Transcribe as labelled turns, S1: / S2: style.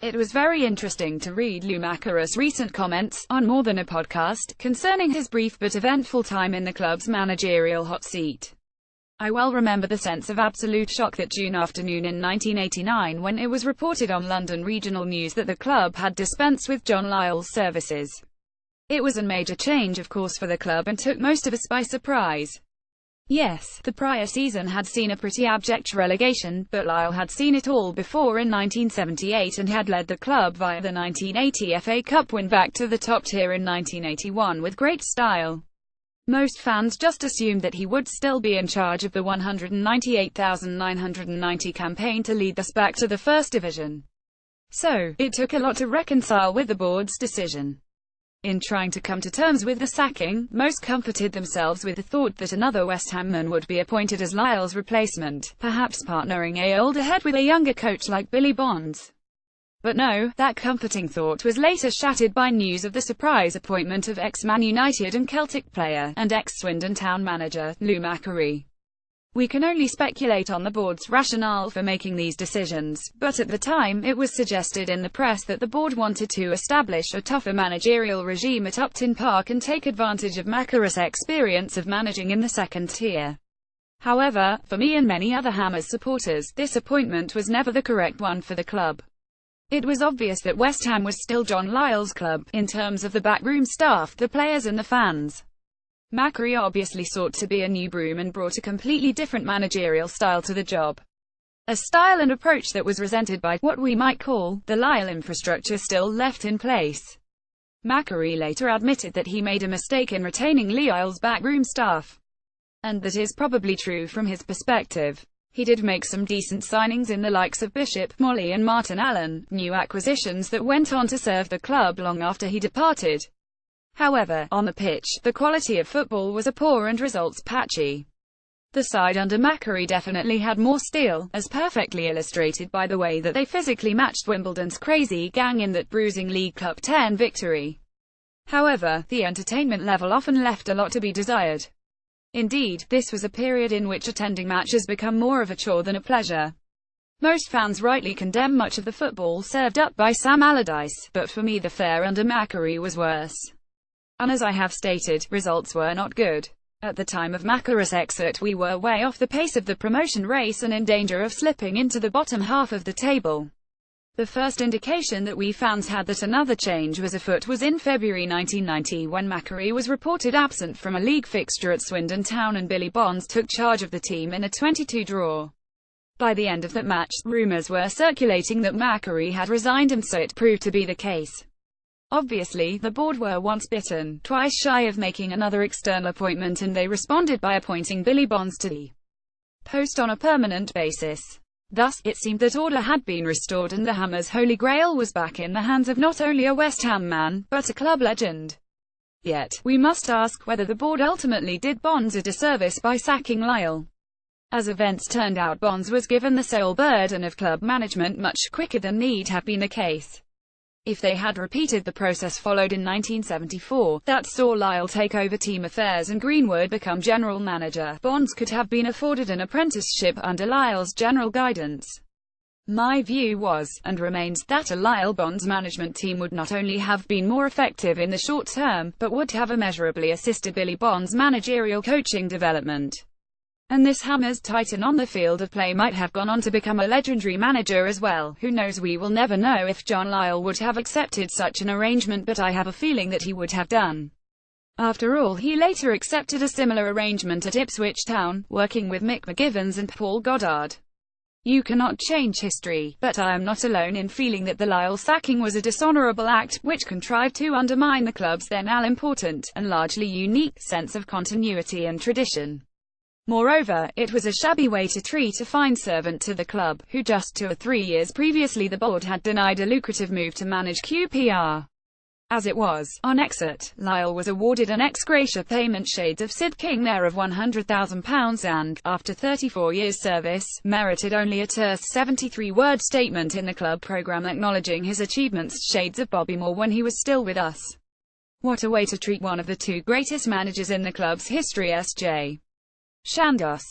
S1: It was very interesting to read Lou Macari's recent comments, on More Than a Podcast, concerning his brief but eventful time in the club's managerial hot seat. I well remember the sense of absolute shock that June afternoon in 1989 when it was reported on London Regional News that the club had dispensed with John Lyall's services. It was a major change of course for the club and took most of us by surprise. Yes, the prior season had seen a pretty abject relegation, but Lyall had seen it all before in 1978 and had led the club via the 1980 FA Cup win back to the top tier in 1981 with great style. Most fans just assumed that he would still be in charge of the 198,990 campaign to lead us back to the First Division. So, it took a lot to reconcile with the board's decision. In trying to come to terms with the sacking, most comforted themselves with the thought that another West Ham man would be appointed as Lyall's replacement, perhaps partnering an older head with a younger coach like Billy Bonds. But no, that comforting thought was later shattered by news of the surprise appointment of ex-Man United and Celtic player, and ex-Swindon Town manager, Lou Macari. We can only speculate on the board's rationale for making these decisions, but at the time it was suggested in the press that the board wanted to establish a tougher managerial regime at Upton Park and take advantage of Macari's experience of managing in the second tier. However, for me and many other Hammers supporters, this appointment was never the correct one for the club. It was obvious that West Ham was still John Lyall's club, in terms of the backroom staff, the players and the fans. Macari obviously sought to be a new broom and brought a completely different managerial style to the job. A style and approach that was resented by, what we might call, the Lyall infrastructure still left in place. Macari later admitted that he made a mistake in retaining Lyall's backroom staff. And that is probably true from his perspective. He did make some decent signings in the likes of Bishop, Molly and Martin Allen, new acquisitions that went on to serve the club long after he departed. However, on the pitch, the quality of football was poor and results patchy. The side under Macari definitely had more steel, as perfectly illustrated by the way that they physically matched Wimbledon's crazy gang in that bruising League Cup 10 victory. However, the entertainment level often left a lot to be desired. Indeed, this was a period in which attending matches became more of a chore than a pleasure. Most fans rightly condemn much of the football served up by Sam Allardyce, but for me the fare under Macari was worse. And as I have stated, results were not good. At the time of Macari's exit we were way off the pace of the promotion race and in danger of slipping into the bottom half of the table. The first indication that we fans had that another change was afoot was in February 1990 when Macari was reported absent from a league fixture at Swindon Town and Billy Bonds took charge of the team in a 22 draw. By the end of that match, rumours were circulating that Macari had resigned and so it proved to be the case. Obviously, the board were once bitten, twice shy of making another external appointment and they responded by appointing Billy Bonds to the post on a permanent basis. Thus, it seemed that order had been restored and the Hammers' Holy Grail was back in the hands of not only a West Ham man, but a club legend. Yet, we must ask whether the board ultimately did Bonds a disservice by sacking Lyall. As events turned out, Bonds was given the sole burden of club management much quicker than need have been the case. If they had repeated the process followed in 1974, that saw Lyall take over team affairs and Greenwood become general manager, Bonds could have been afforded an apprenticeship under Lyall's general guidance. My view was, and remains, that a Lyall-Bonds management team would not only have been more effective in the short term, but would have immeasurably assisted Billy Bonds' managerial coaching development. And this Hammers titan on the field of play might have gone on to become a legendary manager as well. Who knows, we will never know if John Lyall would have accepted such an arrangement, but I have a feeling that he would have done. After all, he later accepted a similar arrangement at Ipswich Town, working with Mick McGivens and Paul Goddard. You cannot change history, but I am not alone in feeling that the Lyall sacking was a dishonourable act, which contrived to undermine the club's then all-important, and largely unique, sense of continuity and tradition. Moreover, it was a shabby way to treat a fine servant to the club, who just 2 or 3 years previously the board had denied a lucrative move to manage QPR. As it was, on exit, Lyall was awarded an ex gratia payment shades of Sid King there of £100,000 and, after 34 years' service, merited only a terse 73-word statement in the club programme acknowledging his achievements shades of Bobby Moore when he was still with us. What a way to treat one of the 2 greatest managers in the club's history. S.J. Shandos.